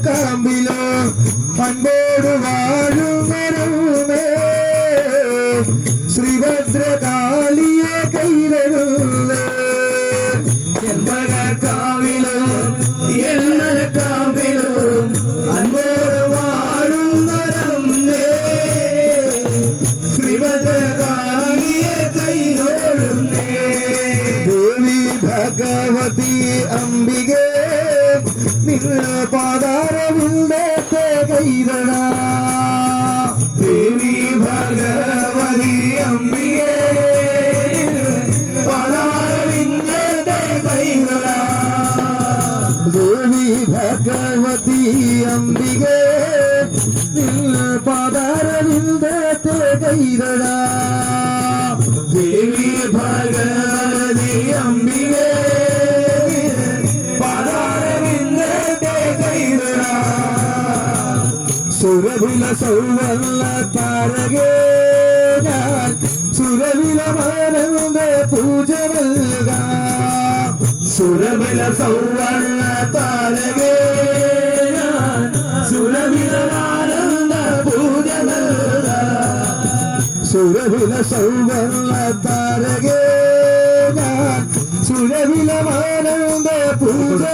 കാമ്പിലോ പണ്ടോട് വാഴുമേ ശ്രീഭദ്രകാളിയെ കൈരരുളേ കാവിലോ എന്ന കാവിലോ അൻപോട് വാഴുന്നേ ശ്രീഭദ്രകാളിയെ കൈരരുളേ ദേവി ഭഗവതി അംബികേ നിന്ന പാതാരവിന്ദത്തെ കൈരണ ദേവി ഭഗവതി അംബികേ പാതാരവിന്ദത്തെ കൈരണ ദേവി ഭഗവതി അംബികേ നിന്ന പാതാരവിന്ദത്തെ കൈരണ ദേവി ഭഗവതി അംബികേ സുരവില സൗവല്ല താരകേ ഞാൻ സുരവില മാനന്ദ പൂജ നൽകാം സുരവില സൗവല്ല താരകേ ഞാൻ സുരവില മാനന്ദ പൂജ നൽകാം സുരവില സൗവല്ല താരകേ ഞാൻ സുരവില മാനന്ദ പൂജ